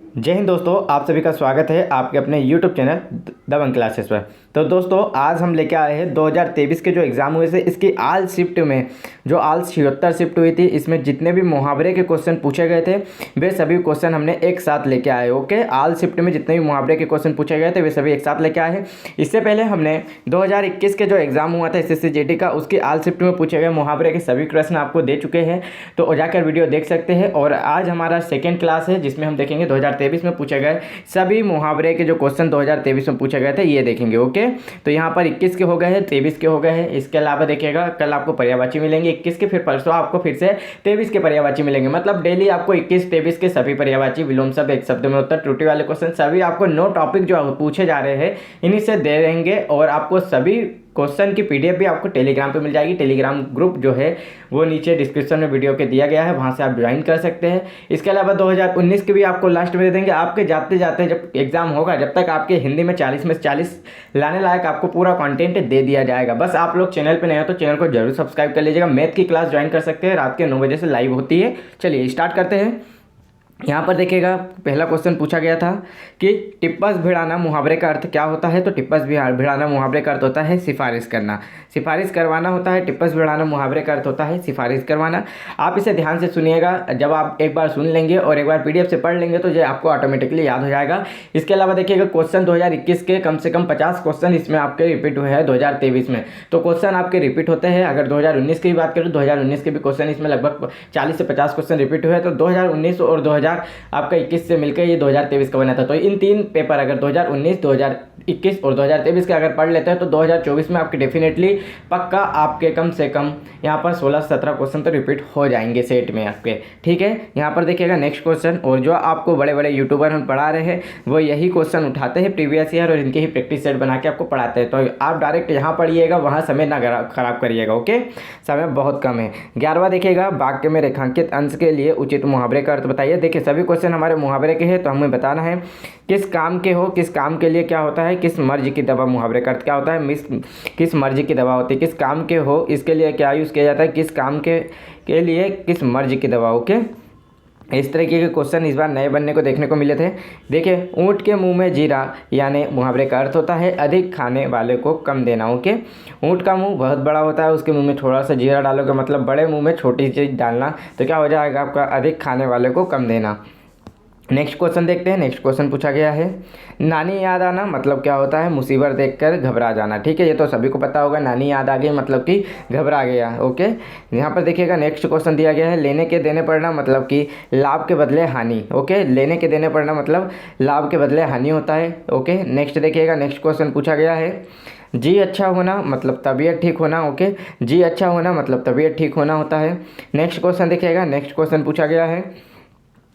जय हिंद दोस्तों, आप सभी का स्वागत है आपके अपने YouTube चैनल दबंग क्लासेस पर। तो दोस्तों आज हम लेके आए हैं 2023 के जो एग्ज़ाम हुए थे इसकी आल शिफ्ट में जो आल 76 शिफ्ट हुई थी, इसमें जितने भी मुहावरे के क्वेश्चन पूछे गए थे वे सभी क्वेश्चन हमने एक साथ लेके आए। ओके, आल शिफ्ट में जितने भी मुहावरे के क्वेश्चन पूछे गए थे वे सभी एक साथ लेके आए हैं। इससे पहले हमने 2021 के जो एग्ज़ाम हुआ था SSC GD का, उसकी आल शिफ्ट में पूछे गए मुहावरे के सभी प्रश्न आपको दे चुके हैं, तो जाकर वीडियो देख सकते हैं। और आज हमारा सेकेंड क्लास है जिसमें हम देखेंगे 2023 में पूछे गए सभी मुहावरे के जो क्वेश्चन 2023 में पूछे गए थे ये देखेंगे। ओके, तो यहाँ पर 21 के हो गए हैं, 23 के हो गए हैं। इसके अलावा देखिएगा कल आपको पर्यायवाची मिलेंगे 21 के, फिर परसों आपको फिर से 23 के पर्यायवाची मिलेंगे। मतलब डेली आपको 21 23 के सभी पर्यायवाची, विलोम शब्द, एक शब्द में उत्तर, त्रुटि वाले क्वेश्चन सभी आपको 9 टॉपिक जो पूछे जा रहे हैं इन्हीं से दे देंगे। और आपको सभी क्वेश्चन की PDF भी आपको टेलीग्राम पे मिल जाएगी। टेलीग्राम ग्रुप जो है वो नीचे डिस्क्रिप्शन में वीडियो के दिया गया है, वहाँ से आप ज्वाइन कर सकते हैं। इसके अलावा 2019 के भी आपको लास्ट में दे देंगे। आपके जाते जाते जब एग्जाम होगा, जब तक आपके हिंदी में 40 में 40 लाने लायक आपको पूरा कंटेंट दे दिया जाएगा। बस आप लोग चैनल पर नए हो तो चैनल को जरूर सब्सक्राइब कर लीजिएगा। मैथ की क्लास ज्वाइन कर सकते हैं, रात के 9 बजे से लाइव होती है। चलिए स्टार्ट करते हैं। यहाँ पर देखिएगा पहला क्वेश्चन पूछा गया था कि टिप्पस भिड़ाना मुहावरे का अर्थ क्या होता है। तो टिप्पस भिड़ाना मुहावरे का अर्थ होता है सिफारिश करना, सिफारिश करवाना होता है। टिप्पस भिड़ाना मुहावरे का अर्थ होता है सिफारिश करवाना। आप इसे ध्यान से सुनिएगा, जब आप एक बार सुन लेंगे और एक बार PDF से पढ़ लेंगे तो ये आपको ऑटोमेटिकली याद हो जाएगा। इसके अलावा देखिएगा क्वेश्चन 2021 के कम से कम 50 क्वेश्चन इसमें आपके रिपीट हुए हैं 2023 में। तो क्वेश्चन आपके रिपीट होते हैं। अगर 2019 की बात करें तो 2019 के भी क्वेश्चन इसमें लगभग 40 से 50 क्वेश्चन रिपीट हुए हैं। तो 2019 और 2000 आपका 21 से मिलकर ये 2023 का बना था। तो इन तीन पेपर अगर 2019, 2021 और 2023 के अगर पढ़ लेते हैं तो 2024 में आपके डेफिनेटली पक्का आपके कम से कम यहाँ पर 16-17 क्वेश्चन तो रिपीट हो जाएंगे सेट में आपके। ठीक है, यहाँ पर देखिएगा नेक्स्ट क्वेश्चन। और जो आपको बड़े बड़े यूट्यूबर हम पढ़ा रहे हैं वो यही क्वेश्चन उठाते हैं प्रीवियस ईयर और इनके ही प्रैक्टिस सेट बना के आपको पढ़ाते हैं। तो आप डायरेक्ट यहाँ पढ़िएगा, वहाँ समय ना खराब करिएगा। ओके, समय बहुत कम है। 11वां देखिएगा, वाक्य में रेखांकित अंश के लिए उचित मुहावरे का अर्थ बताइए। देखिए सभी क्वेश्चन हमारे मुहावरे के हैं, तो हमें बताना है किस काम के हो, किस काम के लिए क्या होता है, किस मर्ज की दवा। मुहावरे का अर्थ क्या होता है, किस मर्ज की दवा होती है। किस काम के हो इसके लिए क्या यूज़ किया जाता है, किस काम के लिए किस मर्ज की दवा। ओके, इस तरीके के क्वेश्चन इस बार नए बनने को देखने को मिले थे। देखिए ऊँट के मुंह में जीरा, यानी मुहावरे का अर्थ होता है अधिक खाने वाले को कम देना। ओके, ऊँट का मुंह बहुत बड़ा होता है, उसके मुंह में थोड़ा सा जीरा डालोगे मतलब बड़े मुंह में छोटी चीज़ डालना, तो क्या हो जाएगा आपका अधिक खाने वाले को कम देना। नेक्स्ट क्वेश्चन देखते हैं। नेक्स्ट क्वेश्चन पूछा गया है, नानी याद आना मतलब क्या होता है, मुसीबत देखकर घबरा जाना। ठीक है, ये तो सभी को पता होगा, नानी याद आ गई मतलब कि घबरा गया। ओके, यहाँ पर देखिएगा नेक्स्ट क्वेश्चन दिया गया है, लेने के देने पड़ना मतलब कि लाभ के बदले हानि। ओके, लेने के देने पड़ना मतलब लाभ के बदले हानि होता है। ओके, नेक्स्ट देखिएगा नेक्स्ट क्वेश्चन पूछा गया है, जी अच्छा होना मतलब तबीयत ठीक होना। ओके, जी अच्छा होना मतलब तबीयत ठीक होना होता है। नेक्स्ट क्वेश्चन देखिएगा, नेक्स्ट क्वेश्चन पूछा गया है,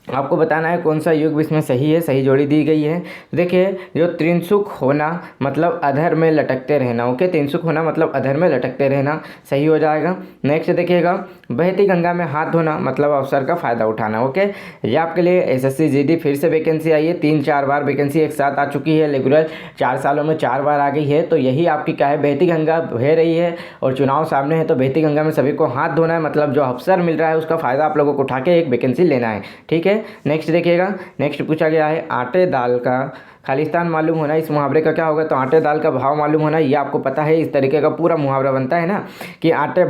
आपको बताना है कौन सा युग इसमें सही है, सही जोड़ी दी गई है। देखिए जो त्रिंसुक होना मतलब अधर में लटकते रहना। ओके, त्रिंसुक होना मतलब अधर में लटकते रहना सही हो जाएगा। नेक्स्ट देखिएगा, बहती गंगा में हाथ धोना मतलब अवसर का फ़ायदा उठाना। ओके, ये आपके लिए SSC GD फिर से वैकेंसी आई है, 3-4 बार वैकेंसी एक साथ आ चुकी है, रेगुलर 4 सालों में 4 बार आ गई है। तो यही आपकी क्या है, बहती गंगा बह रही है और चुनाव सामने है, तो बहती गंगा में सभी को हाथ धोना है, मतलब जो अवसर मिल रहा है उसका फ़ायदा आप लोगों को उठा के एक वैकेंसी लेना है। ठीक है, नेक्स्ट देखिएगा, नेक्स्ट पूछा गया है, आटे दाल का खालिस्तान मालूम होना, इस मुहावरे का क्या होगा। तो आटे दाल का भाव मालूम होना, ये आपको पता है, इस तरीके का पूरा मुहावरा बनता है ना कि आटे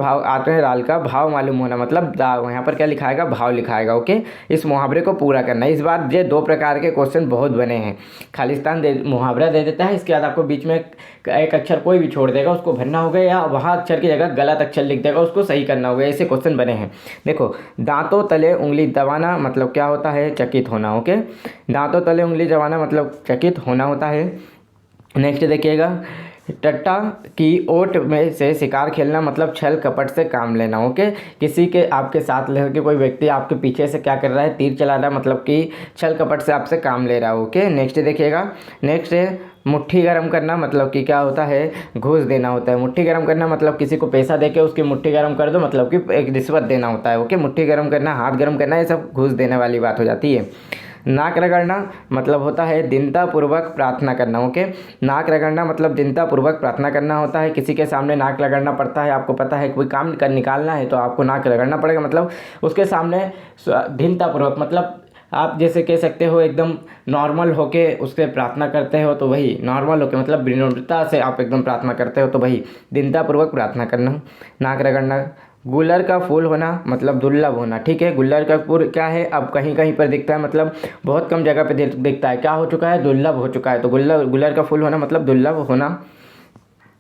दाल का भाव मालूम होना मतलब यहाँ पर क्या लिखाएगा, भाव लिखाएगा। ओके, इस मुहावरे को पूरा करना। इस बार ये 2 प्रकार के क्वेश्चन बहुत बने हैं। खालिस्तान मुहावरा दे देता है, इसके बाद आपको बीच में एक अक्षर कोई भी छोड़ देगा, उसको भरना होगा, या वहाँ अक्षर की जगह गलत अक्षर लिख देगा, उसको सही करना होगा। ऐसे क्वेश्चन बने हैं। देखो, दांतों तले उंगली दबाना मतलब क्या होता है, चकित होना। ओके, दांतों तले उंगली दबाना मतलब चकित होना होता है। नेक्स्ट देखिएगा, टट्टा की ओट में से शिकार खेलना मतलब छल कपट से काम लेना। ओके, किसी के आपके साथ लेकर के कोई व्यक्ति आपके पीछे से क्या कर रहा है, तीर चला रहा है, मतलब कि छल कपट से आपसे काम ले रहा है। ओके, नेक्स्ट देखिएगा, नेक्स्ट है मुट्ठी गरम करना मतलब कि क्या होता है, घूस देना होता है। मुट्ठी गरम करना मतलब किसी को पैसा देके उसकी मुट्ठी गरम कर दो, मतलब कि एक रिश्वत देना होता है। ओके, मुट्ठी गरम करना, हाथ गरम करना, ये सब घूस देने वाली बात हो जाती है। नाक रगड़ना मतलब होता है दीनतापूर्वक प्रार्थना करना। ओके, नाक रगड़ना मतलब दीनतापूर्वक प्रार्थना करना होता है। किसी के सामने नाक रगड़ना पड़ता है, आपको पता है कोई काम कर निकालना है तो आपको नाक रगड़ना पड़ेगा, मतलब उसके सामने दीनतापूर्वक मतलब आप जैसे कह सकते हो एकदम नॉर्मल होके उससे प्रार्थना करते हो तो वही नॉर्मल होके मतलब विनम्रता से आप एकदम प्रार्थना करते हो तो वही दीनतापूर्वक प्रार्थना करना। नाक रगड़ना। गुलर का फूल होना मतलब दुर्लभ होना, ठीक है। गुलर का फूल क्या है, अब कहीं कहीं पर दिखता है, मतलब बहुत कम जगह पे दिखता है, क्या हो चुका है, दुर्लभ हो चुका है। तो गुलर का फूल होना मतलब दुर्लभ होना।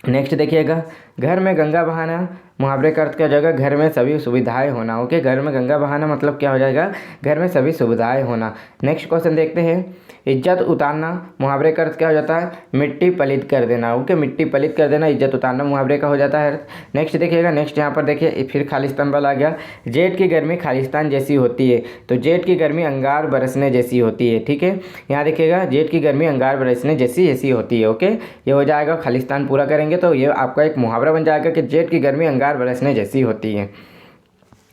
नेक्स्ट देखिएगा, घर में गंगा बहाना, मुहावरे का अर्थ क्या हो जाएगा, घर में सभी सुविधाएं होना। ओके, घर में गंगा बहाना मतलब क्या हो जाएगा, घर में सभी सुविधाएं होना। नेक्स्ट क्वेश्चन देखते हैं, इज्जत उतारना, मुहावरे का अर्थ क्या हो जाता है, मिट्टी पलीत कर देना। ओके, मिट्टी पलीत कर देना, इज्जत उतारना मुहावरे का हो जाता है। नेक्स्ट देखिएगा, नेक्स्ट यहाँ पर देखिए फिर खालिस्तान वाला आ गया। जेठ की गर्मी खालिस्तान जैसी होती है, तो जेठ की गर्मी अंगार बरसने जैसी होती है, ठीक है। यहाँ देखिएगा, जेठ की गर्मी अंगार बरसने जैसी जैसी होती है। ओके, ये हो जाएगा, खालिस्तान पूरा करेंगे तो ये आपका एक मुहावरा बन जाएगा कि जेठ की गर्मी अंगार बरसने जैसी होती है।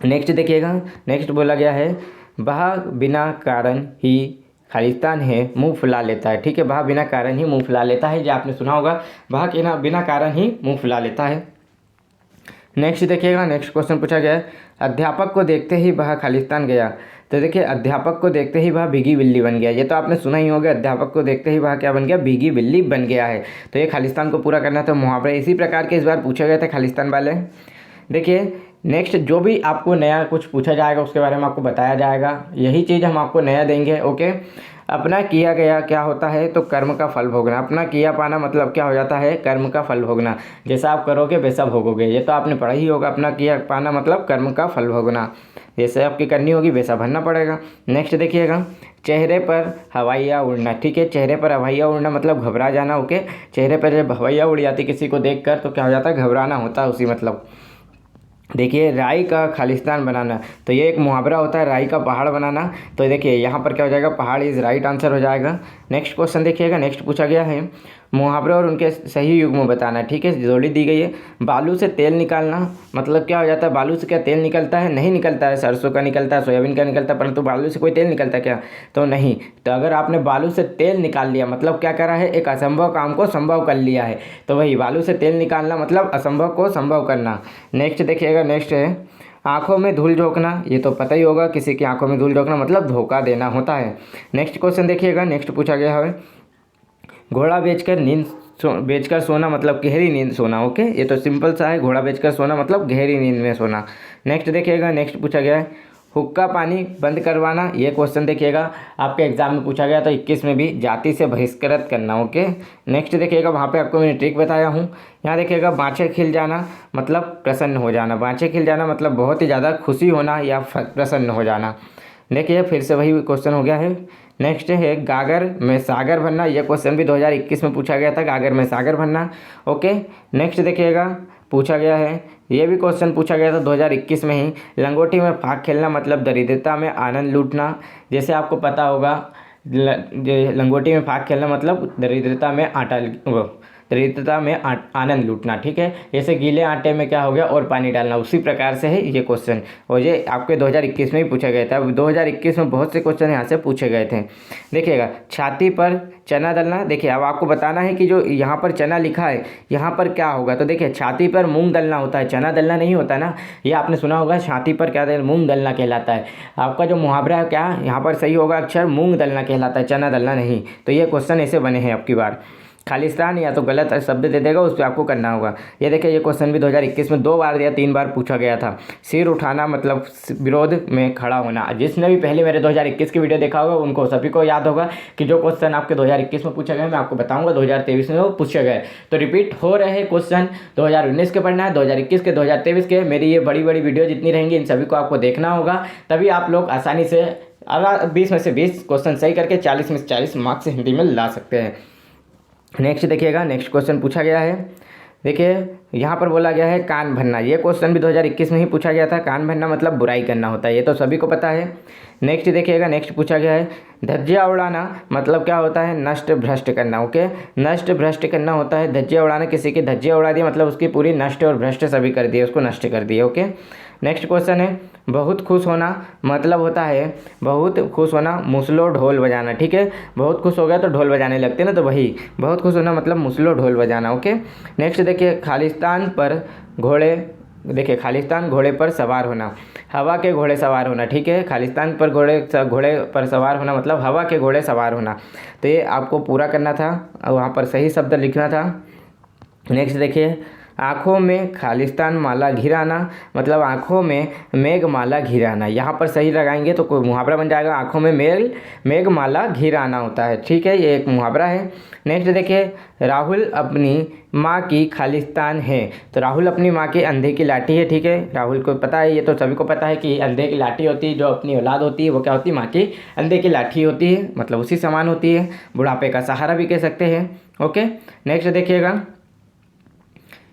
नेक्स्ट देखिएगा, नेक्स्ट बोला गया है, वह बिना कारण ही खालिस्तान है मुंह फुला लेता है, ठीक है। वह बिना कारण ही मुंह फुला लेता है, जो आपने सुना होगा, वह के ना बिना कारण ही मुंह फुला लेता है। नेक्स्ट देखिएगा, नेक्स्ट क्वेश्चन पूछा गया है, अध्यापक को देखते ही वह खालिस्तान गया। तो देखिए, अध्यापक को देखते ही वह भीगी बिल्ली बन गया, ये तो आपने सुना ही होगा, अध्यापक को देखते ही वह क्या बन गया, भीगी बिल्ली बन गया है। तो ये खालिस्तान को पूरा करना था मुहावरे, इसी प्रकार के इस बार पूछे गए थे खालिस्तान वाले। देखिए नेक्स्ट जो भी आपको नया कुछ पूछा जाएगा उसके बारे में आपको बताया जाएगा, यही चीज़ हम आपको नया देंगे। ओके, अपना किया गया क्या होता है, तो कर्म का फल भोगना। अपना किया पाना मतलब क्या हो जाता है, कर्म का फल भोगना। जैसा आप करोगे वैसा भोगोगे, ये तो आपने पढ़ा ही होगा। अपना किया पाना मतलब कर्म का फल भोगना, जैसे आपकी करनी होगी वैसा भरना पड़ेगा। नेक्स्ट देखिएगा, चेहरे पर हवाइयाँ उड़ना, ठीक है। चेहरे पर हवाइयाँ उड़ना मतलब घबरा जाना। ओके, चेहरे पर जब हवाइयाँ उड़ जाती किसी को देखकर तो क्या हो जाता है, घबराना होता है उसी मतलब। देखिए, राई का खालिस्तान बनाना, तो ये एक मुहावरा होता है, राई का पहाड़ बनाना। तो देखिए यहाँ पर क्या हो जाएगा, पहाड़ इज राइट आंसर हो जाएगा। नेक्स्ट क्वेश्चन देखिएगा, नेक्स्ट पूछा गया है, मुहावरे और उनके सही युग्म बताना, ठीक है। जोड़ी दी गई है, बालू से तेल निकालना मतलब क्या हो जाता है, बालू से क्या तेल निकलता है, नहीं निकलता है। सरसों का निकलता है, सोयाबीन का निकलता है, परंतु बालू से कोई तेल निकलता है क्या, तो नहीं। तो अगर आपने बालू से तेल निकाल लिया मतलब क्या करा है, एक असंभव काम को संभव कर लिया है। तो वही बालू से तेल निकालना मतलब असंभव को संभव करना। नेक्स्ट देखिएगा, नेक्स्ट है, आंखों में धूल झोंकना, ये तो पता ही होगा, किसी की आंखों में धूल झोंकना मतलब धोखा देना होता है। नेक्स्ट क्वेश्चन देखिएगा, नेक्स्ट पूछा गया है, घोड़ा बेचकर सोना मतलब गहरी नींद सोना। ओके, ये तो सिंपल सा है, घोड़ा बेचकर सोना मतलब गहरी नींद में सोना। नेक्स्ट देखिएगा, नेक्स्ट पूछा गया है, हुक्का पानी बंद करवाना। ये क्वेश्चन देखिएगा आपके एग्जाम में पूछा गया था 21 में भी, जाति से बहिष्कृत करना। ओके, नेक्स्ट देखिएगा, वहाँ पे आपको मैंने ट्रिक बताया हूँ। यहाँ देखिएगा, बाँछें खिल जाना मतलब प्रसन्न हो जाना। बाँछें खिल जाना मतलब बहुत ही ज़्यादा खुशी होना या प्रसन्न हो जाना। देखिए फिर से वही क्वेश्चन हो गया है। नेक्स्ट है, गागर में सागर भरना। यह क्वेश्चन भी 2021 में पूछा गया था, गागर में सागर भरना। ओके, नेक्स्ट देखिएगा, पूछा गया है, ये भी क्वेश्चन पूछा गया था 2021 में ही, लंगोटी में फाग खेलना मतलब दरिद्रता में आनंद लूटना। जैसे आपको पता होगा, लंगोटी में फाग खेलना मतलब दरिद्रता में दरिद्रता में आनंद लूटना, ठीक है। जैसे गीले आटे में क्या हो गया, और पानी डालना, उसी प्रकार से है ये क्वेश्चन, और ये आपके 2021 में ही पूछा गया था। 2021 में बहुत से क्वेश्चन यहाँ से पूछे गए थे। देखिएगा, छाती पर चना दलना। देखिए अब आपको बताना है कि जो यहाँ पर चना लिखा है यहाँ पर क्या होगा। तो देखिए, छाती पर मूंग दलना होता है, चना दलना नहीं होता ना, ये आपने सुना होगा। छाती पर क्या मूंग दलना कहलाता है। आपका जो मुहावरा है क्या यहाँ पर सही होगा, अक्षर मूंग दलना कहलाता है, चना दलना नहीं। तो ये क्वेश्चन ऐसे बने हैं आपकी बार। खालिस्तान या तो गलत शब्द दे देगा, उस पर आपको करना होगा। ये देखिए, ये क्वेश्चन भी 2021 में 2 बार या 3 बार पूछा गया था। सिर उठाना मतलब विरोध में खड़ा होना। जिसने भी पहले मेरे 2021 की वीडियो देखा होगा उनको सभी को याद होगा कि जो क्वेश्चन आपके 2021 में पूछे गए मैं आपको बताऊंगा 2023 में वो पूछे गए। तो रिपीट हो रहे क्वेश्चन 2019 के पढ़ना है, 2021 के, 2023 के। मेरी ये बड़ी बड़ी वीडियो जितनी रहेंगी इन सभी को आपको देखना होगा, तभी आप लोग आसानी से अगर 20 में से 20 क्वेश्चन सही करके 40 में से 40 मार्क्स हिंदी में ला सकते हैं। नेक्स्ट देखिएगा, नेक्स्ट क्वेश्चन पूछा गया है। देखिए यहाँ पर बोला गया है कान भरना। ये क्वेश्चन भी 2021 में ही पूछा गया था। कान भरना मतलब बुराई करना होता है, ये तो सभी को पता है। नेक्स्ट देखिएगा, नेक्स्ट पूछा गया है धज्जियाँ उड़ाना मतलब क्या होता है, नष्ट भ्रष्ट करना। ओके, नष्ट भ्रष्ट करना होता है। धज्जियाँ उड़ाना, किसी की धज्जियाँ उड़ा दी मतलब उसकी पूरी नष्ट और भ्रष्ट सभी कर दिए, उसको नष्ट कर दिए। ओके, नेक्स्ट क्वेश्चन है बहुत खुश होना मतलब होता है बहुत खुश होना, मुसलो ढोल बजाना। ठीक है, बहुत खुश हो गया तो ढोल बजाने लगते हैं ना, तो वही बहुत खुश होना मतलब मुसलो ढोल बजाना। ओके, नेक्स्ट देखिए, खालिस्तान पर घोड़े देखिए खालिस्तान घोड़े पर सवार होना, हवा के घोड़े सवार होना, ठीक है। खालिस्तान पर घोड़े पर सवार होना मतलब हवा के घोड़े सवार होना। तो ये आपको पूरा करना था, वहाँ पर सही शब्द लिखना था। नेक्स्ट देखिए, आँखों में खालिस्तान माला घिराना मतलब आँखों में मेघ माला घिराना। यहाँ पर सही लगाएंगे तो कोई मुहावरा बन जाएगा, आँखों में मेघ माला घिराना होता है, ठीक है, ये एक मुहावरा है। नेक्स्ट देखिए, राहुल अपनी माँ की खालिस्तान है। तो राहुल अपनी माँ की अंधे की लाठी है, ठीक है। राहुल को पता है, ये तो सभी को पता है कि अंधे की लाठी होती है, जो अपनी औलाद होती है वो क्या होती है, माँ की अंधे की लाठी होती है, मतलब उसी समान होती है, बुढ़ापे का सहारा भी कह सकते हैं। ओके, नेक्स्ट देखिएगा,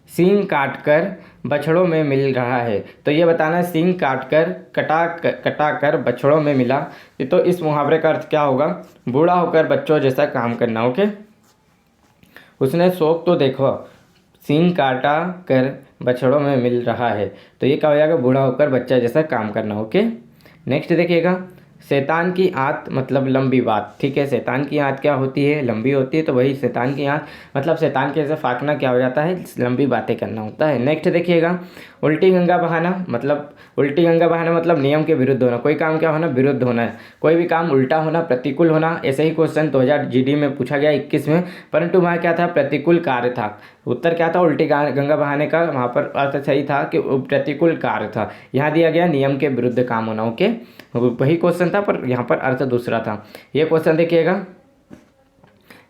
सींग काटकर बछड़ों में मिल रहा है। तो ये बताना है सींग काटकर कटा कर बछड़ों में मिला। तो इस मुहावरे का अर्थ क्या होगा, बूढ़ा होकर बच्चों जैसा काम करना। ओके, उसने शौक तो देखो, सींग काटा कर बछड़ों में मिल रहा है। तो ये क्या हो जाएगा, बूढ़ा होकर बच्चा जैसा काम करना। ओके, नेक्स्ट देखिएगा, शैतान की आंत मतलब लंबी बात, ठीक है। शैतान की आंत क्या होती है, लंबी होती है। तो वही शैतान की आंत मतलब शैतान के जैसे फाँकना क्या हो जाता है, लंबी बातें करना होता है। नेक्स्ट देखिएगा, उल्टी गंगा बहाना मतलब नियम के विरुद्ध होना। कोई काम क्या होना, विरुद्ध होना है, कोई भी काम उल्टा होना, प्रतिकूल होना। ऐसे ही क्वेश्चन 2000 जीडी में पूछा गया 21 में, परंतु वहाँ क्या था, प्रतिकूल कार्य था। उत्तर क्या था, उल्टी गंगा बहाने का वहाँ पर अर्थ सही था कि प्रतिकूल कार्य था। यहाँ दिया गया नियम के विरुद्ध काम होना। ओके, वही क्वेश्चन था पर यहाँ पर अर्थ दूसरा था। ये क्वेश्चन देखिएगा,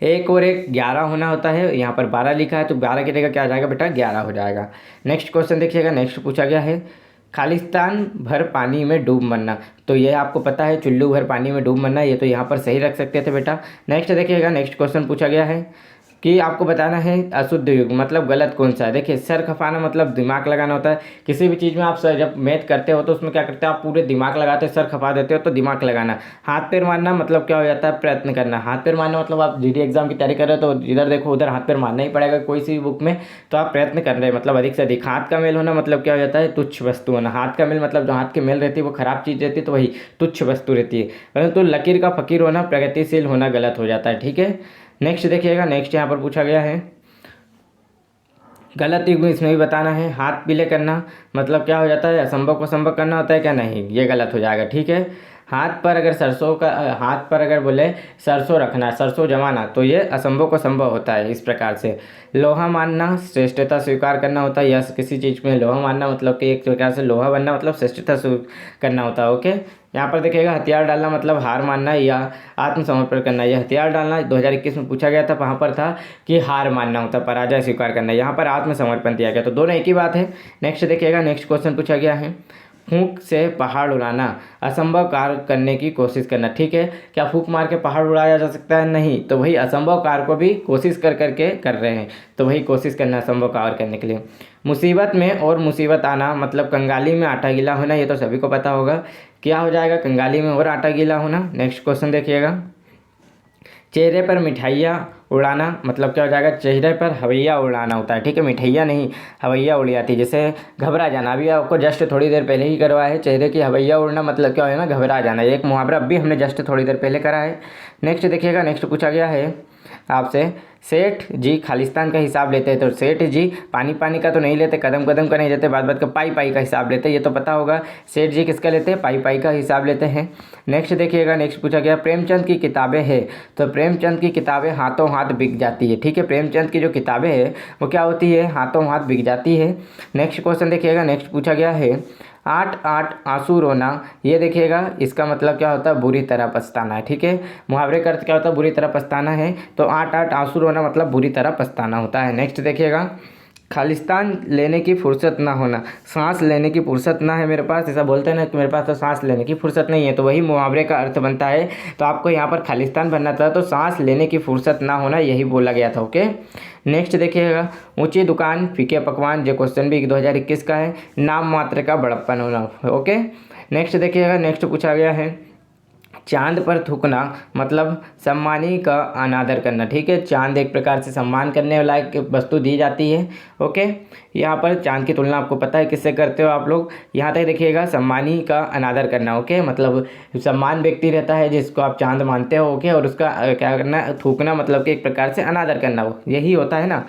एक और एक 11 होना होता है, यहाँ पर 12 लिखा है तो 12 की जगह क्या आ जाएगा बेटा, 11 हो जाएगा। नेक्स्ट क्वेश्चन देखिएगा, नेक्स्ट पूछा गया है, खालिस्तान भर पानी में डूब मरना। तो ये आपको पता है, चुल्लू भर पानी में डूब मरना, ये तो यहाँ पर सही रख सकते थे बेटा। नेक्स्ट देखिएगा, नेक्स्ट क्वेश्चन पूछा गया है कि आपको बताना है अशुद्ध युग मतलब गलत कौन सा है। देखिए, सर खपाना मतलब दिमाग लगाना होता है। किसी भी चीज़ में आप सर जब मैथ करते हो तो उसमें क्या करते हो, आप पूरे दिमाग लगाते हो, सर खपा देते हो, तो दिमाग लगाना। हाथ पैर मारना मतलब क्या हो जाता है, प्रयत्न करना। हाथ पैर मारना मतलब आप जीडी एग्जाम की तैयारी कर रहे हो तो इधर देखो उधर हाथ पैर मारना ही पड़ेगा कोई सी भी बुक में, तो आप प्रयत्न कर रहे हैं मतलब अधिक से अधिक। हाथ का मेल होना मतलब क्या हो जाता है, तुच्छ वस्तु होना। हाथ का मेल मतलब जो हाथ के मेल रहती है वो खराब चीज़ रहती है, तो वही तुच्छ वस्तु रहती है। परंतु लकीर का फकीर होना, प्रगतिशील होना गलत हो जाता है, ठीक है। नेक्स्ट देखिएगा, नेक्स्ट यहाँ पर पूछा गया है, गलत युग में इसमें भी बताना है। हाथ पीले करना मतलब क्या हो जाता है, असंभव को संभव करना होता है क्या, नहीं, ये गलत हो जाएगा, ठीक है। हाथ पर अगर बोले सरसों रखना, सरसों जमाना, तो ये असंभव को संभव होता है इस प्रकार से। लोहा मानना श्रेष्ठता स्वीकार करना होता है, या किसी चीज़ में लोहा मानना मतलब कि एक प्रकार से लोहा बनना मतलब श्रेष्ठता करना होता है। ओके, यहाँ पर देखिएगा, हथियार डालना मतलब हार मानना या आत्मसमर्पण करना। यह हथियार डालना 2021 में पूछा गया था, वहाँ पर था कि हार मानना होता, पराजय स्वीकार करना, यहाँ पर आत्मसमर्पण दिया गया, तो दोनों एक ही बात है। नेक्स्ट देखिएगा, नेक्स्ट क्वेश्चन पूछा गया है, फूंक से पहाड़ उड़ाना, असंभव कार्य करने की कोशिश करना, ठीक है। क्या फूंक मार के पहाड़ उड़ाया जा सकता है, नहीं, तो वही असंभव कार्य को भी कोशिश करके कर रहे हैं, तो वही कोशिश करना असंभव कार्य करने के लिए। मुसीबत में और मुसीबत आना मतलब कंगाली में आटा गीला होना, ये तो सभी को पता होगा, क्या हो जाएगा, कंगाली में और आटा गीला होना। नेक्स्ट क्वेश्चन देखिएगा, चेहरे पर मिठाइयाँ उड़ाना मतलब क्या हो जाएगा, चेहरे पर हवैया उड़ाना होता है, ठीक है। मिठाइयाँ नहीं, हवैया उड़ जाती है, जैसे घबरा जाना। अभी आपको जस्ट थोड़ी देर पहले ही करवाया है, चेहरे की हवैया उड़ना मतलब क्या है ना, घबरा जाना। एक मुहावरा अभी हमने जस्ट थोड़ी देर पहले करा है। नेक्स्ट देखिएगा, नेक्स्ट पूछा गया है आपसे, सेठ जी खालिस्तान का हिसाब लेते हैं। तो सेठ जी पानी पानी का तो नहीं लेते, कदम कदम का नहीं लेते, बात बात का पाई पाई का हिसाब लेते हैं, ये तो पता होगा। सेठ जी किसका लेते हैं, पाई पाई का हिसाब लेते हैं। नेक्स्ट देखिएगा, नेक्स्ट पूछा गया, प्रेमचंद की किताबें हैं। तो प्रेमचंद की किताबें हाथों हाथ बिक जाती है, ठीक है। प्रेमचंद की जो किताबें हैं वो क्या होती है, हाथों हाथ बिक जाती है। नेक्स्ट क्वेश्चन देखिएगा, नेक्स्ट पूछा गया है, 8 आंसू रोना। ये देखिएगा, इसका मतलब क्या होता है, बुरी तरह पछताना है, ठीक है। मुहावरे का अर्थ क्या होता है, बुरी तरह पछताना है, तो 8 आंसू रोना मतलब बुरी तरह पछताना होता है। नेक्स्ट देखिएगा, खालिस्तान लेने की फुर्सत ना होना, सांस लेने की फुर्सत ना है मेरे पास, ऐसा बोलते हैं ना कि मेरे पास तो सांस लेने की फुर्सत नहीं है, तो वही मुहावरे का अर्थ बनता है। तो आपको यहाँ पर खालिस्तान बनना था, तो सांस लेने की फुर्सत ना होना यही बोला गया था। ओके, नेक्स्ट देखिएगा, ऊंची दुकान फीके पकवान, जो क्वेश्चन भी 2021 का है, नाम मात्र का बड़प्पन होना। ओके, नेक्स्ट देखिएगा, नेक्स्ट पूछा गया है, चांद पर थूकना मतलब सम्मानी का अनादर करना, ठीक है। चांद एक प्रकार से सम्मान करने वाला एक वस्तु दी जाती है। ओके, यहाँ पर चांद की तुलना आपको पता है किससे करते हो आप लोग, यहाँ तक देखिएगा, सम्मानी का अनादर करना। ओके, मतलब सम्मान व्यक्ति रहता है जिसको आप चांद मानते हो। ओके, और उसका क्या करना, थूकना मतलब कि एक प्रकार से अनादर करना, हो यही होता है ना।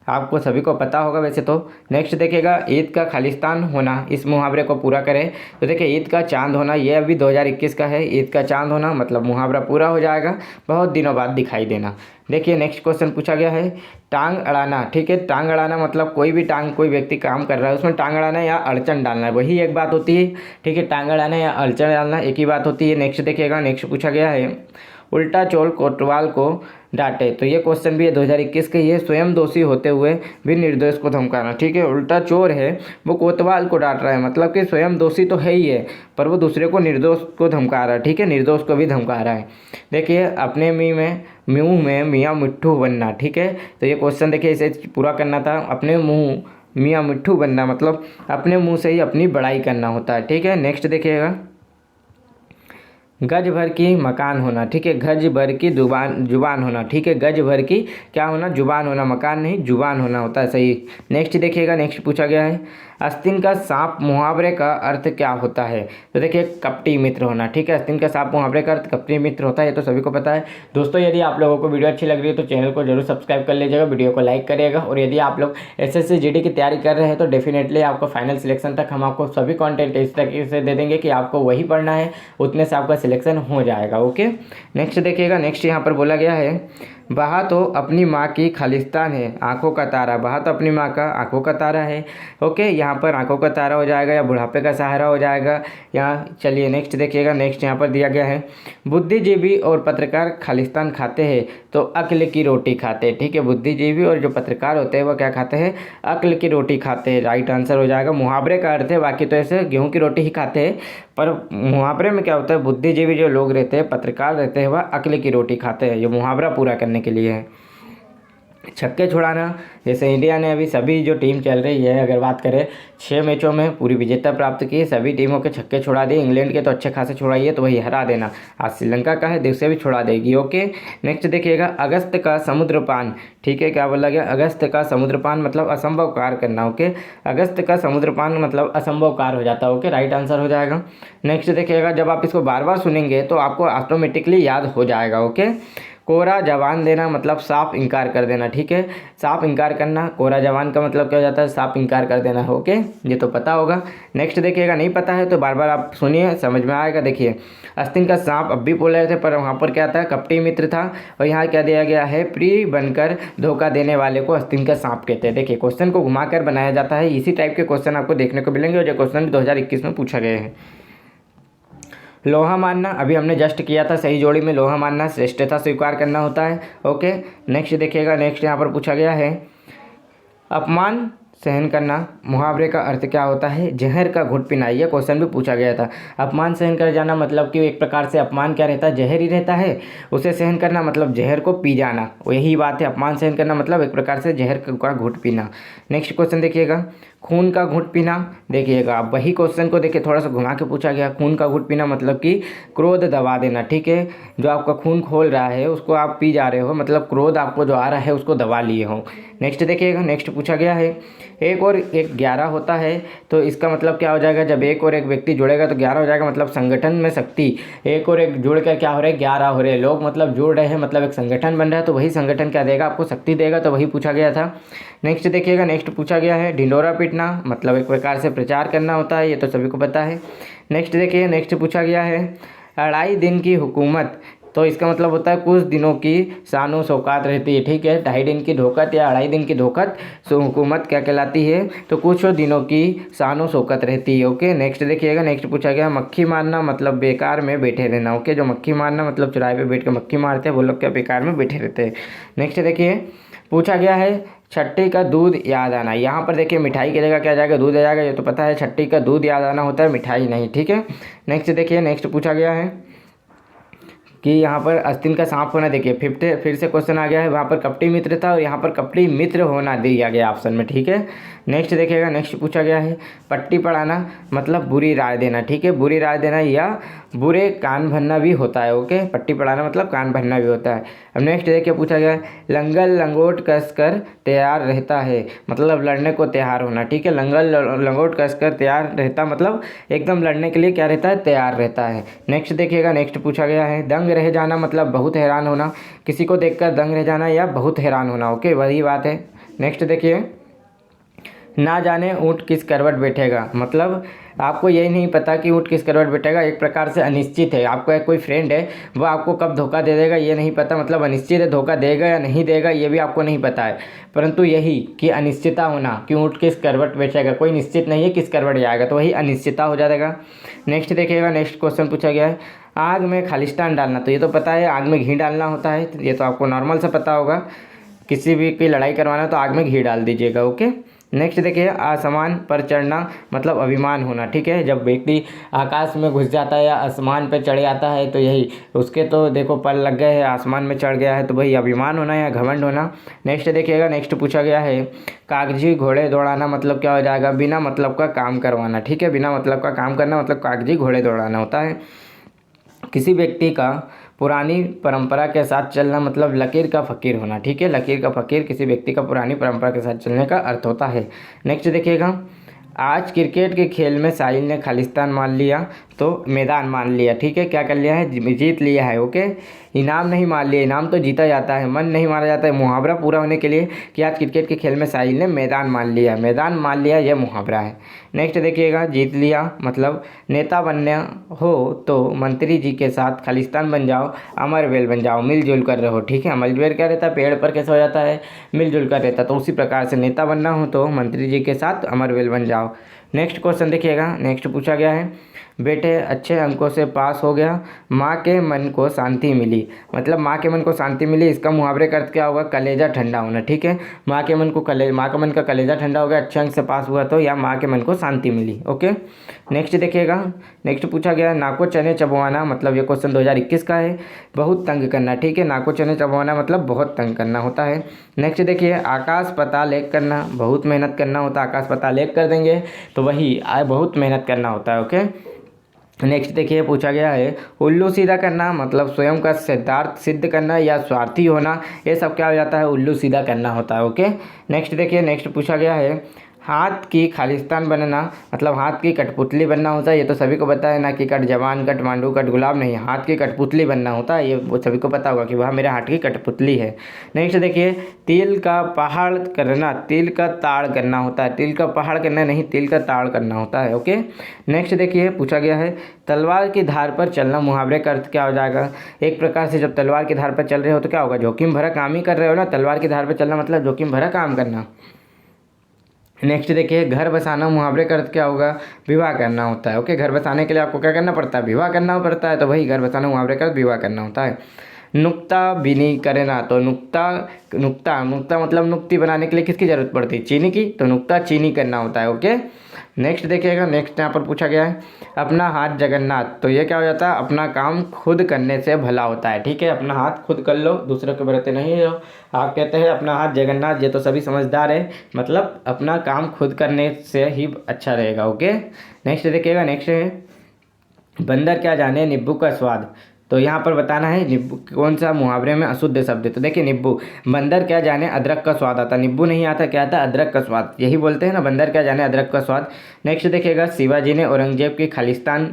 आपको सभी को पता होगा वैसे तो। नेक्स्ट देखिएगा, ईद का खालिस्तान होना, इस मुहावरे को पूरा करें। तो देखिए ईद का चांद होना, ये अभी 2021 का है। ईद का चांद होना मतलब मुहावरा पूरा हो जाएगा, बहुत दिनों बाद दिखाई देना। देखिए नेक्स्ट क्वेश्चन पूछा गया है, टांग अड़ाना। ठीक है, टांग अड़ाना मतलब कोई भी टांग, कोई व्यक्ति काम कर रहा है उसमें टांग अड़ाना या अड़चन डालना है, वही एक बात होती है। ठीक है, टांग अड़ाना या अड़चन डालना एक ही बात होती है। नेक्स्ट देखिएगा, नेक्स्ट पूछा गया है, उल्टा चोर कोतवाल को डांटे। तो ये क्वेश्चन भी है 2021 के, ये स्वयं दोषी होते हुए भी निर्दोष को धमकाना। ठीक है, उल्टा चोर है वो कोतवाल को डांट रहा है, मतलब कि स्वयं दोषी तो है ही है, पर वो दूसरे को निर्दोष को धमका रहा है। ठीक है, निर्दोष को भी धमका रहा है। देखिए, अपने मुंह में मियाँ मिट्ठू बनना। ठीक है, तो ये क्वेश्चन देखिए इसे पूरा करना था। अपने मुंह मियाँ मिट्ठू बनना मतलब अपने मुंह से ही अपनी बड़ाई करना होता है। ठीक है, नेक्स्ट देखिएगा, गज भर की मकान होना। ठीक है, गज भर की जुबान होना। ठीक है, गज भर की क्या होना, जुबान होना, मकान नहीं जुबान होना होता है, सही। नेक्स्ट देखिएगा, नेक्स्ट पूछा गया है, आस्तीन का सांप मुहावरे का अर्थ क्या होता है। तो देखिए कपटी मित्र होना। ठीक है, आस्तीन का सांप मुहावरे का अर्थ कपटी मित्र होता है, ये तो सभी को पता है। दोस्तों यदि आप लोगों को वीडियो अच्छी लग रही है तो चैनल को जरूर सब्सक्राइब कर लीजिएगा, वीडियो को लाइक करिएगा। और यदि आप लोग SSC GD की तैयारी कर रहे हैं तो डेफिनेटली आपको फाइनल सिलेक्शन तक हम आपको सभी कंटेंट इस तरीके से दे देंगे कि आपको वही पढ़ना है, उतने से आपका सिलेक्शन हो जाएगा। ओके, नेक्स्ट देखिएगा, नेक्स्ट यहाँ पर बोला गया है, बहा तो अपनी माँ की खालिस्तान है आंखों का तारा। बहा तो अपनी माँ का आंखों का तारा है। ओके, यहाँ पर आंखों का तारा हो जाएगा या बुढ़ापे का सहारा हो जाएगा यहाँ। चलिए नेक्स्ट देखिएगा, नेक्स्ट यहाँ पर दिया गया है, बुद्धिजीवी और पत्रकार खालिस्तान खाते हैं तो अक्ल की रोटी खाते हैं। ठीक है, बुद्धिजीवी और जो पत्रकार होते हैं वो क्या खाते हैं, अक्ल की रोटी खाते हैं। राइट आंसर हो जाएगा। मुहावरे का अर्थ है, बाकी तो ऐसे गेहूँ की रोटी ही खाते हैं, पर मुहावरे में क्या होता है, बुद्धिजीवी जो लोग रहते हैं, पत्रकार रहते हैं, वह अक्ल की रोटी खाते हैं। ये मुहावरा पूरा करने के लिए है। छक्के छुड़ाना, जैसे इंडिया ने अभी सभी जो टीम चल रही है, अगर बात करें 6 मैचों में पूरी विजेता प्राप्त की, सभी टीमों के छक्के छुड़ा दिए। इंग्लैंड के तो अच्छे खासे छुड़ाइए तो वही हरा देना। आज श्रीलंका का है, देश से भी छुड़ा देगी। ओके, नेक्स्ट देखिएगा, अगस्त का समुद्रपान। ठीक है, क्या बोला गया, अगस्त का समुद्रपान मतलब असंभव कार्य करना। ओके, अगस्त का समुद्रपान मतलब असंभव कार्य हो जाता है। ओके, राइट आंसर हो जाएगा। नेक्स्ट देखिएगा, जब आप इसको बार बार सुनेंगे तो आपको ऑटोमेटिकली याद हो जाएगा। ओके, कोरा जवान देना मतलब साफ इनकार कर देना। ठीक है, साफ इनकार करना, कोरा जवान का मतलब क्या हो जाता है, साफ इनकार कर देना। ओके, ये तो पता होगा। नेक्स्ट देखिएगा, नहीं पता है तो बार बार आप सुनिए, समझ में आएगा। देखिए, आस्तीन का सांप अब भी बोल रहे थे, पर वहाँ पर क्या था, कपटी मित्र था। और यहाँ क्या दिया गया है, प्रिय बनकर धोखा देने वाले को आस्तीन का सांप कहते हैं। देखिए, क्वेश्चन को घुमाकर बनाया जाता है, इसी टाइप के क्वेश्चन आपको देखने को मिलेंगे और जो क्वेश्चन 2021 में पूछा गया है। लोहा मानना, अभी हमने जस्ट किया था, सही जोड़ी में लोहा मानना श्रेष्ठता स्वीकार करना होता है। ओके, नेक्स्ट देखिएगा, नेक्स्ट यहाँ पर पूछा गया है, अपमान सहन करना मुहावरे का अर्थ क्या होता है, जहर का घुट पीना। यह क्वेश्चन भी पूछा गया था। अपमान सहन कर जाना मतलब कि एक प्रकार से अपमान क्या रहता है, जहर ही रहता है। उसे सहन करना मतलब जहर को पी जाना, यही बात है। अपमान सहन करना मतलब एक प्रकार से जहर का घुट पीना। नेक्स्ट क्वेश्चन देखिएगा, खून का घुट पीना। देखिएगा, अब वही क्वेश्चन को देखिए थोड़ा सा घुमा के पूछा गया। खून का घुट पीना मतलब कि क्रोध दबा देना। ठीक है, जो आपका खून खोल रहा है उसको आप पी जा रहे हो, मतलब क्रोध आपको जो आ रहा है उसको दबा लिए हो। नेक्स्ट देखिएगा, नेक्स्ट पूछा गया है, एक और एक 11 होता है तो इसका मतलब क्या हो जाएगा, जब एक और एक व्यक्ति जुड़ेगा तो 11 हो जाएगा, मतलब संगठन में शक्ति। एक और एक जुड़ कर क्या हो रहा है, 11 हो रहे हैं लोग, मतलब जुड़ रहे हैं, मतलब एक संगठन बन रहा है, तो वही संगठन क्या देगा, आपको शक्ति देगा। तो वही पूछा गया था। नेक्स्ट देखिएगा, नेक्स्ट पूछा गया है, ढिंडोरा पीटना मतलब एक प्रकार से प्रचार करना होता है, ये तो सभी को पता है। नेक्स्ट देखिए, नेक्स्ट पूछा गया है, 2.5 दिन की हुकूमत। तो इसका मतलब होता है कुछ दिनों की शानो शौकात रहती है। ठीक है, 2.5 दिन की धोखत या 2.5 दिन की धोखत सो हुकूमत क्या कहलाती है, तो कुछ दिनों की शानो शौकत रहती है। ओके, नेक्स्ट देखिएगा, नेक्स्ट पूछा गया, मक्खी मारना मतलब बेकार में बैठे रहना। ओके, जो मक्खी मारना मतलब चौराहे पे बैठ के मक्खी मारते हैं वो लोग क्या बेकार में बैठे रहते हैं। नेक्स्ट देखिए, पूछा गया है, छट्टी का दूध याद आना। यहाँ पर देखिए मिठाई की जगह क्या जाएगा, दूध आ जाएगा, ये तो पता है। छट्टी का दूध याद आना होता है, मिठाई नहीं। ठीक है, नेक्स्ट देखिए, नेक्स्ट पूछा गया है कि यहाँ पर आस्तीन का सांप होना। देखिए फिर से क्वेश्चन आ गया है, वहाँ पर कपटी मित्र था और यहाँ पर कपटी मित्र होना दिया गया ऑप्शन में। ठीक है, नेक्स्ट देखिएगा, नेक्स्ट पूछा गया है, पट्टी पढ़ाना मतलब बुरी राय देना। ठीक है, बुरी राय देना या बुरे कान भरना भी होता है। ओके, पट्टी पढ़ाना मतलब कान भरना भी होता है। अब नेक्स्ट देखिए पूछा गया है, लंगल लंगोट कस कर तैयार रहता है मतलब लड़ने को तैयार होना। ठीक है, लंगल लंगोट कस कर तैयार रहता मतलब एकदम लड़ने के लिए क्या रहता है, तैयार रहता है। नेक्स्ट देखिएगा, नेक्स्ट पूछा गया है, दंग रह जाना मतलब बहुत हैरान होना, किसी को देखकर दंग रह जाना या बहुत हैरान होना। ओके, वही बात है, नेक्स्ट देखिए, ना जाने ऊँट किस करवट बैठेगा, मतलब आपको यही नहीं पता कि ऊँट किस करवट बैठेगा, एक प्रकार से अनिश्चित है। आपका एक कोई फ्रेंड है, वो आपको कब धोखा दे देगा ये नहीं पता, मतलब अनिश्चित है, धोखा देगा या नहीं देगा ये भी आपको नहीं पता है। परंतु यही कि अनिश्चितता होना कि ऊँट किस करवट बैठेगा, कोई निश्चित नहीं है किस करवट जाएगा, तो वही अनिश्चितता हो जाएगा। नेक्स्ट देखिएगा, नेक्स्ट क्वेश्चन पूछा गया है, आग में खालिस्तान डालना, तो ये तो पता है आग में घी डालना होता है, तो ये तो आपको नॉर्मल से पता होगा। किसी भी की लड़ाई करवाना तो आग में घी डाल दीजिएगा, ओके। नेक्स्ट देखिए, आसमान पर चढ़ना मतलब अभिमान होना, ठीक है। जब व्यक्ति आकाश में घुस जाता है या आसमान पर चढ़ जाता है तो यही उसके तो देखो पर लग गए हैं, आसमान में चढ़ गया है, तो वही अभिमान होना या घमंड होना। नेक्स्ट देखिएगा, नेक्स्ट पूछा गया है, कागजी घोड़े दौड़ाना मतलब क्या हो जाएगा, बिना मतलब का काम करवाना, ठीक है। बिना मतलब का काम करना मतलब कागजी घोड़े दौड़ाना होता है। किसी व्यक्ति का पुरानी परंपरा के साथ चलना मतलब लकीर का फ़कीर होना, ठीक है। लकीर का फ़कीर किसी व्यक्ति का पुरानी परंपरा के साथ चलने का अर्थ होता है। नेक्स्ट देखिएगा, आज क्रिकेट के खेल में साहिल ने खालिस्तान मान लिया, तो मैदान मान लिया, ठीक है। क्या कर लिया है, जीत लिया है, ओके। इनाम नहीं मान लिया, इनाम तो जीता जाता है, मन नहीं मारा जाता है। मुहावरा पूरा होने के लिए कि आज क्रिकेट के खेल में साहिल ने मैदान मान लिया, मैदान मान लिया, यह मुहावरा है। नेक्स्ट देखिएगा, जीत लिया मतलब नेता बनना हो तो मंत्री जी के साथ खालिस्तान बन जाओ, अमरवेल बन जाओ, मिलजुल कर रहो, ठीक है। अमरवेल क्या रहता है, पेड़ पर कैसे हो जाता है, मिलजुल कर रहता है, तो उसी प्रकार से नेता बनना हो तो मंत्री जी के साथ अमरवेल बन जाओ। नेक्स्ट क्वेश्चन देखिएगा, नेक्स्ट पूछा गया है, बेटे अच्छे अंकों से पास हो गया, माँ के मन को शांति मिली, मतलब माँ के मन को शांति मिली, इसका मुहावरे का अर्थ क्या होगा, कलेजा ठंडा होना, ठीक है। माँ के मन को माँ का मन का कलेजा ठंडा हो गया, अच्छे अंक से पास हुआ तो, या माँ के मन को शांति मिली, ओके। नेक्स्ट देखिएगा, नेक्स्ट पूछा गया, नाको चने चबवाना मतलब ये क्वेश्चन 2021 का है, बहुत तंग करना, ठीक है। नाको चने चबवाना मतलब बहुत तंग करना होता है। नेक्स्ट देखिए, आकाश पाताल एक करना, बहुत मेहनत करना होता है, आकाश पाताल एक कर देंगे तो वही बहुत मेहनत करना होता है, ओके। नेक्स्ट देखिए, पूछा गया है, उल्लू सीधा करना मतलब स्वयं का सिद्धार्थ सिद्ध करना या स्वार्थी होना, ये सब क्या हो जाता है, उल्लू सीधा करना होता है, ओके। नेक्स्ट देखिए, नेक्स्ट पूछा गया है, हाथ की खालिस्तान बनना मतलब हाथ की कठपुतली बनना होता है, ये तो सभी को पता है ना कि कट जवान कट मांडू कट गुलाब नहीं, हाथ की कठपुतली बनना होता है, ये वो सभी को पता होगा कि वह मेरे हाथ की कठपुतली है। नेक्स्ट देखिए, तिल का पहाड़ करना, तिल का ताड़ करना होता है, तिल का पहाड़ करना नहीं, तिल का ताड़ करना होता है, ओके। नेक्स्ट देखिए, पूछा गया है, तलवार की धार पर चलना, मुहावरे का अर्थ क्या हो जाएगा, एक प्रकार से जब तलवार की धार पर चल रहे हो तो क्या होगा, जोखिम भरा काम ही कर रहे हो ना, तलवार की धार पर चलना मतलब जोखिम भरा काम करना। नेक्स्ट देखिए, घर बसाना, मुहावरे का अर्थ क्या होगा, विवाह करना होता है, ओके। घर बसाने के लिए आपको क्या करना पड़ता है, विवाह करना पड़ता है, तो वही घर बसाना मुहावरे का अर्थ विवाह करना होता है। नुक्ता बिनी करना, तो नुक्ता नुक्ता नुक्ता मतलब नुक्ति बनाने के लिए किसकी ज़रूरत पड़ती है, चीनी की, तो नुक्ता चीनी करना होता है, ओके। नेक्स्ट देखिएगा, नेक्स्ट यहाँ पर पूछा गया है, अपना हाथ जगन्नाथ, तो ये क्या हो जाता है, अपना काम खुद करने से भला होता है, ठीक है। अपना हाथ खुद कर लो, दूसरों के बरते नहीं रहो। आप कहते हैं अपना हाथ जगन्नाथ, ये तो सभी समझदार है, मतलब अपना काम खुद करने से ही अच्छा रहेगा, ओके। नेक्स्ट देखिएगा, नेक्स्ट है, बंदर क्या जाने नींबू का स्वाद, तो यहाँ पर बताना है नींबू कौन सा मुहावरे में अशुद्ध शब्द है, तो देखिए नींबू, बंदर क्या जाने अदरक का स्वाद आता, नींबू नहीं आता, क्या आता, अदरक का स्वाद, यही बोलते हैं ना, बंदर क्या जाने अदरक का स्वाद। नेक्स्ट देखिएगा, शिवाजी ने औरंगजेब की खालिस्तान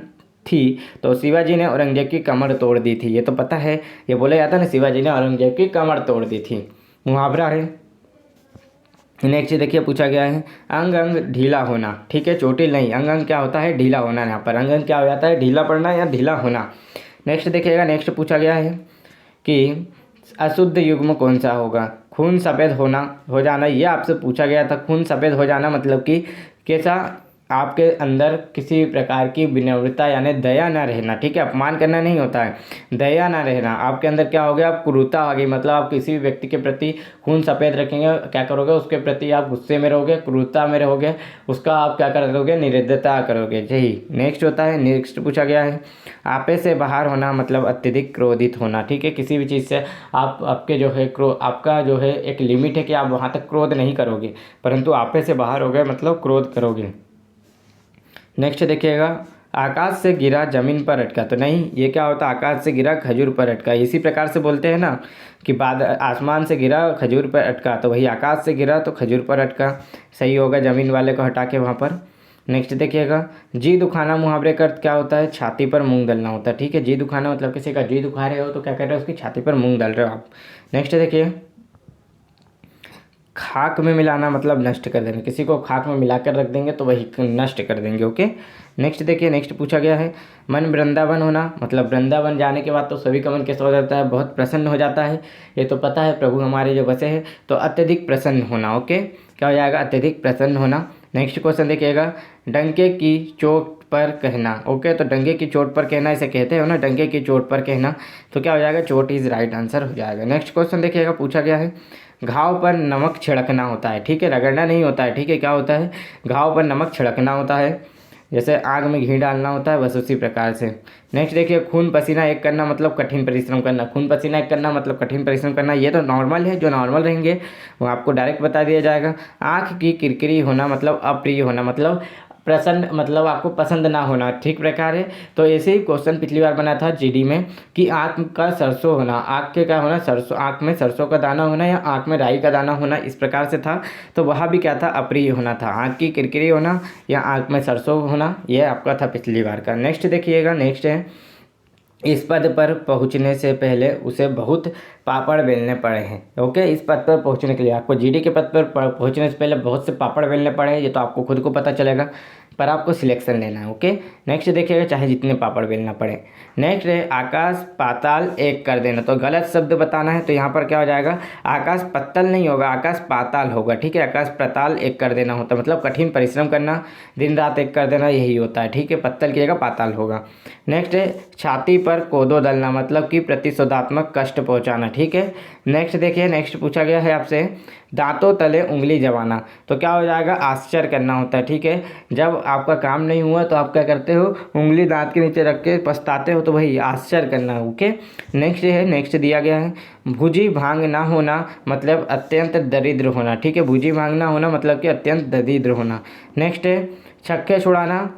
थी, तो शिवाजी ने औरंगजेब की कमर तोड़ दी थी, ये तो पता है, ये बोला जाता है ना, शिवाजी ने औरंगजेब की कमर तोड़ दी थी, मुहावरा है। नेक्स्ट देखिए, पूछा गया है, अंग अंग ढीला होना, ठीक है, चोटिल नहीं, अंग अंग क्या होता है, ढीला होना, यहाँ पर अंग अंग क्या हो जाता है, ढीला पड़ना या ढीला होना। नेक्स्ट देखिएगा, नेक्स्ट पूछा गया है कि अशुद्ध युग्म कौन सा होगा, खून सफ़ेद होना हो जाना, ये आपसे पूछा गया था। खून सफ़ेद हो जाना मतलब कि कैसा, आपके अंदर किसी प्रकार की विनम्रता यानी दया ना रहना, ठीक है, अपमान करना नहीं होता है, दया ना रहना, आपके अंदर क्या हो गया, आप क्रूरता आ गई, मतलब आप किसी भी व्यक्ति के प्रति खून सफ़ेद रखेंगे, क्या करोगे, उसके प्रति आप गुस्से में रहोगे, क्रूरता में रहोगे, उसका आप क्या करोगे, निर्दयता करोगे, यही नेक्स्ट होता है। नेक्स्ट पूछा गया है, आपे से बाहर होना मतलब अत्यधिक क्रोधित होना, ठीक है, किसी भी चीज़ से आप आपके जो है आपका जो है एक लिमिट है कि आप वहाँ तक क्रोध नहीं करोगे, परंतु आपे से बाहर हो गए मतलब क्रोध करोगे। नेक्स्ट देखिएगा, आकाश से गिरा जमीन पर अटका, तो नहीं, ये क्या होता है, आकाश से गिरा खजूर पर अटका, इसी प्रकार से बोलते हैं ना कि बाद आसमान से गिरा खजूर पर अटका, तो वही आकाश से गिरा तो खजूर पर अटका, सही होगा, ज़मीन वाले को हटा के वहाँ पर। नेक्स्ट देखिएगा, जी दुखाना, मुहावरे का अर्थ क्या होता है, छाती पर मूंग दलना होता है, ठीक है। जी दुखाना मतलब किसी का जी दुखा रहे हो तो क्या कर रहे हो, उसकी छाती पर मूंग दल रहे हो आप। नेक्स्ट देखिए, खाक में मिलाना मतलब नष्ट कर देना, किसी को खाक में मिलाकर रख देंगे तो वही नष्ट कर देंगे। ओके, नेक्स्ट देखिए, नेक्स्ट पूछा गया है मन वृंदावन होना, मतलब वृंदावन जाने के बाद तो सभी का मन कैसा हो जाता है, बहुत प्रसन्न हो जाता है, ये तो पता है प्रभु हमारे जो बसे हैं। तो अत्यधिक प्रसन्न होना। ओके, क्या हो जाएगा, अत्यधिक प्रसन्न होना। नेक्स्ट क्वेश्चन देखिएगा, डंके की चोट पर कहना। ओके, तो डंके की चोट पर कहना इसे कहते हो ना, डंके की चोट पर कहना, तो क्या हो जाएगा, चोट इज राइट आंसर हो जाएगा। नेक्स्ट क्वेश्चन देखिएगा, पूछा गया है घाव पर नमक छिड़कना होता है, ठीक है, रगड़ना नहीं होता है, ठीक है, क्या होता है, घाव पर नमक छिड़कना होता है, जैसे आग में घी डालना होता है, बस उसी प्रकार से। नेक्स्ट देखिए, खून पसीना एक करना मतलब कठिन परिश्रम करना, खून पसीना एक करना मतलब कठिन परिश्रम करना, ये तो नॉर्मल है, जो नॉर्मल रहेंगे वो आपको डायरेक्ट बता दिया जाएगा। आँख की किरकिरी होना मतलब अप्रिय होना, मतलब प्रसन्न, मतलब आपको पसंद ना होना, ठीक प्रकार है। तो ऐसे ही क्वेश्चन पिछली बार बना था जीडी में कि आँख का सरसों होना, आँख के क्या होना, सरसों, आँख में सरसों का दाना होना या आँख में राई का दाना होना, इस प्रकार से था। तो वहाँ भी क्या था, अप्रिय होना था, आँख की किरकिरी होना या आँख में सरसों होना, यह आपका था पिछली बार का। नेक्स्ट देखिएगा, नेक्स्ट है इस पद पर पहुंचने से पहले उसे बहुत पापड़ बेलने पड़े हैं। ओके, इस पद पर पहुंचने के लिए आपको जीडी के पद पर पहुंचने से पहले बहुत से पापड़ बेलने पड़े हैं, ये तो आपको खुद को पता चलेगा, पर आपको सिलेक्शन लेना है। ओके, नेक्स्ट देखिएगा, चाहे जितने पापड़ बेलना पड़े। नेक्स्ट है आकाश पाताल एक कर देना, तो गलत शब्द बताना है, तो यहाँ पर क्या हो जाएगा, आकाश पत्तल नहीं होगा, आकाश पाताल होगा, ठीक है, आकाश पाताल एक कर देना होता है, मतलब कठिन परिश्रम करना, दिन रात एक कर देना, यही होता है, ठीक है, पत्तल की जगह पाताल होगा। नेक्स्ट है छाती पर कोदो दलना, मतलब कि प्रतिशोधात्मक कष्ट पहुंचाना, ठीक है। नेक्स्ट देखिए, नेक्स्ट पूछा गया है आपसे दांतों तले उंगली जमाना, तो क्या हो जाएगा, आश्चर्य करना होता है, ठीक है, जब आपका काम नहीं हुआ तो आप क्या करते हो, उंगली दांत के नीचे रख के पछताते हो, तो वही आश्चर्य करना। ओके, नेक्स्ट है, नेक्स्ट दिया गया है भुजी भांग ना होना मतलब अत्यंत दरिद्र होना, ठीक है, भुजी भांग ना होना मतलब कि अत्यंत दरिद्र होना। नेक्स्ट है छक्के छुड़ाना,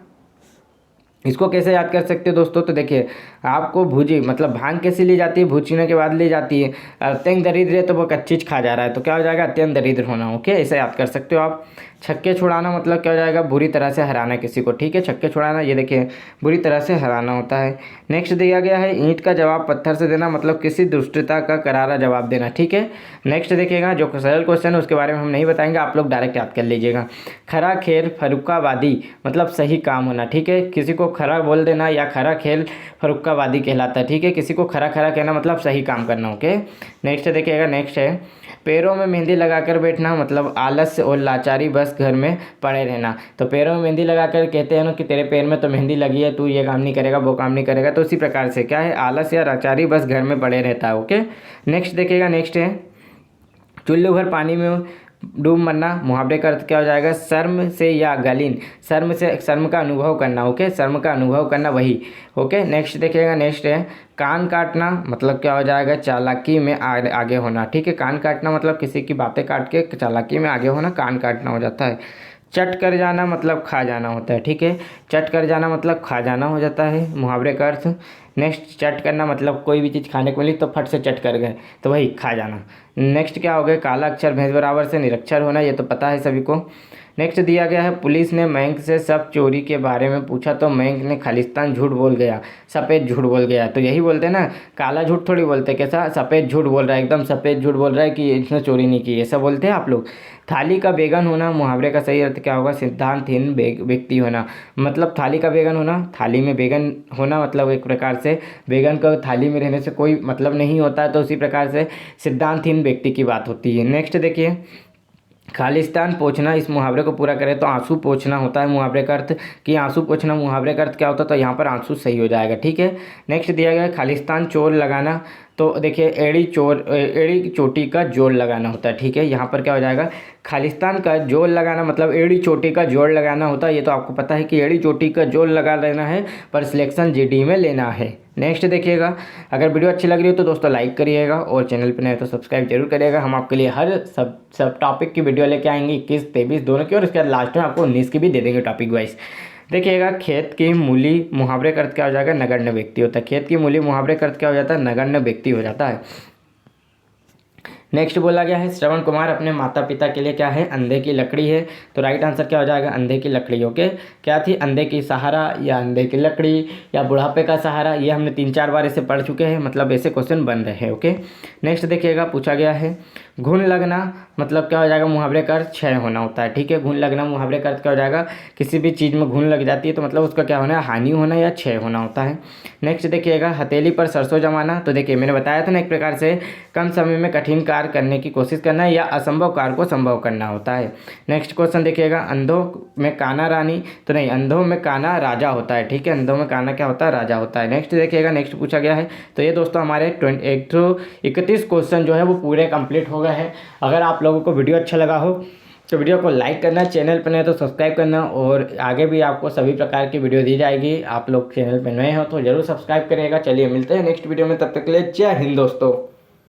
इसको कैसे याद कर सकते हो दोस्तों, तो देखिए आपको भुजी मतलब भांग कैसे ली जाती है, भूचने के बाद ली जाती है, अत्यंत दरिद्र है तो वो कच्ची खा जा रहा है, तो क्या हो जाएगा, अत्यंत दरिद्र होना। ओके, ऐसे याद कर सकते हो आप। छक्के छुड़ाना मतलब क्या हो जाएगा, बुरी तरह से हराना किसी को, ठीक है, छक्के छुड़ाना, ये देखिए बुरी तरह से हराना होता है। नेक्स्ट दिया गया है ईंट का जवाब पत्थर से देना, मतलब किसी दुष्टता का करारा जवाब देना, ठीक है। नेक्स्ट देखिएगा, जो सरल क्वेश्चन है उसके बारे में हम नहीं बताएंगे, आप लोग डायरेक्ट याद कर लीजिएगा। खरा खेल फरुक्कावादी मतलब सही काम होना, ठीक है, किसी को खरा बोल देना या खरा खेल फरुक्कावादी कहलाता है, ठीक है, किसी को खरा खरा कहना मतलब सही काम करना। ओके, नेक्स्ट देखिएगा, नेक्स्ट है पैरों में मेहंदी लगाकर बैठना मतलब आलस्य और लाचारी, बस घर में पड़े रहना, तो पैरों में मेहंदी लगाकर कहते हैं ना कि तेरे पैर में तो मेहंदी लगी है, तू ये काम नहीं करेगा, वो काम नहीं करेगा, तो उसी प्रकार से क्या है, आलस या लाचारी, बस घर में पड़े रहता है। ओके, नेक्स्ट देखिएगा, नेक्स्ट है चुल्लू भर पानी में डूब मरना, मुहावरे का अर्थ क्या हो जाएगा, शर्म से या गलीन, शर्म से, शर्म का अनुभव करना। ओके, शर्म का अनुभव करना, वही। ओके, नेक्स्ट देखिएगा, नेक्स्ट है कान काटना मतलब क्या हो जाएगा, चालाकी में आगे होना, ठीक है, कान काटना मतलब किसी की बातें काट के चालाकी में आगे होना, कान काटना हो जाता है। चट कर जाना मतलब खा जाना होता है, ठीक है, चट कर जाना मतलब खा जाना हो जाता है, मुहावरे का अर्थ। नेक्स्ट चट करना मतलब कोई भी चीज़ खाने को मिली तो फट से चट कर गए, तो वही खा जाना। नेक्स्ट क्या हो गया, काला अक्षर भैंस बराबर से निरक्षर होना, ये तो पता है सभी को। नेक्स्ट दिया गया है पुलिस ने मयंक से सब चोरी के बारे में पूछा तो मयंक ने खालिस्तान झूठ बोल गया, सफ़ेद झूठ बोल गया, तो यही बोलते हैं ना, काला झूठ थोड़ी बोलते, कैसा, सफ़ेद झूठ बोल रहा है, एकदम सफ़ेद झूठ बोल रहा है कि इसने चोरी नहीं की, ऐसा बोलते हैं आप लोग। थाली का बेगन होना, मुहावरे का सही अर्थ क्या होगा, सिद्धांतहीन व्यक्ति होना, मतलब थाली का बेगन होना, थाली में बेगन होना मतलब एक प्रकार से बेगन का थाली में रहने से कोई मतलब नहीं होता है, तो उसी प्रकार से सिद्धांतहीन व्यक्ति की बात होती है। नेक्स्ट देखिए खालिस्तान पोंछना, इस मुहावरे को पूरा करें तो आंसू पोंछना होता है मुहावरे का अर्थ, कि आंसू पोंछना मुहावरे का अर्थ क्या होता है, तो यहाँ पर आंसू सही हो जाएगा, ठीक है। नेक्स्ट दिया गया है खालिस्तान चोर लगाना, तो देखिए एड़ी चोटी का जोड़ लगाना होता है, ठीक है, यहाँ पर क्या हो जाएगा, खालिस्तान का जोड़ लगाना मतलब एड़ी चोटी का जोड़ लगाना होता है, ये तो आपको पता है कि एड़ी चोटी का जोड़ लगा लेना है, पर सिलेक्शन जीडी में लेना है। नेक्स्ट देखिएगा, अगर वीडियो अच्छी लग रही हो तो दोस्तों लाइक करिएगा और चैनल पर नए तो सब्सक्राइब जरूर करिएगा। हम आपके लिए हर सब टॉपिक की वीडियो लेके आएंगे, 21, 23 दोनों की, और इसके बाद लास्ट में आपको 19 की भी दे देंगे टॉपिक वाइज। देखिएगा खेत की मूली मुहावरे का अर्थ क्या हो जाएगा, नगण्य व्यक्ति होता है, खेत की मूली मुहावरे का अर्थ क्या हो जाता है, नगण्य व्यक्ति हो जाता है। नेक्स्ट बोला गया है श्रवण कुमार अपने माता पिता के लिए क्या है, अंधे की लकड़ी है। तो राइट आंसर क्या हो जाएगा, अंधे की लकड़ी। ओके, क्या थी, अंधे की सहारा या अंधे की लकड़ी या बुढ़ापे का सहारा, ये हमने 3-4 बार इसे पढ़ चुके हैं, मतलब ऐसे क्वेश्चन बन रहे हैं। ओके, नेक्स्ट देखिएगा, पूछा गया है घुन लगना मतलब क्या हो जाएगा, मुहावरे का अर्थ क्षय होना होता है। ठीक है, घुन लगना मुहावरे का अर्थ क्या हो जाएगा, किसी भी चीज़ में घुन लग जाती है तो मतलब उसका क्या होना है, हानि होना या क्षय होना होता है। नेक्स्ट देखिएगा, हथेली पर सरसों जमाना। तो देखिए मैंने बताया था ना, एक प्रकार से कम समय में कठिन कार्य करने की कोशिश करना या असंभव कार्य को संभव करना होता है। नेक्स्ट क्वेश्चन देखिएगा, अंधों में काना रानी। तो नहीं, अंधों में काना राजा होता है। ठीक है, अंधों में काना क्या होता है, राजा होता है। नेक्स्ट देखिएगा, नेक्स्ट पूछा गया है। तो ये दोस्तों हमारे 131 क्वेश्चन जो है वो पूरे कंप्लीट हो गए हैं। अगर आप लोगों को वीडियो अच्छा लगा हो तो वीडियो को लाइक करना, चैनल पर नए तो सब्सक्राइब करना, और आगे भी आपको सभी प्रकार की वीडियो दी जाएगी। आप लोग चैनल पर नए हो तो जरूर सब्सक्राइब करिएगा। चलिए मिलते हैं नेक्स्ट वीडियो में, तब तक के लिए जय हिंद दोस्तों।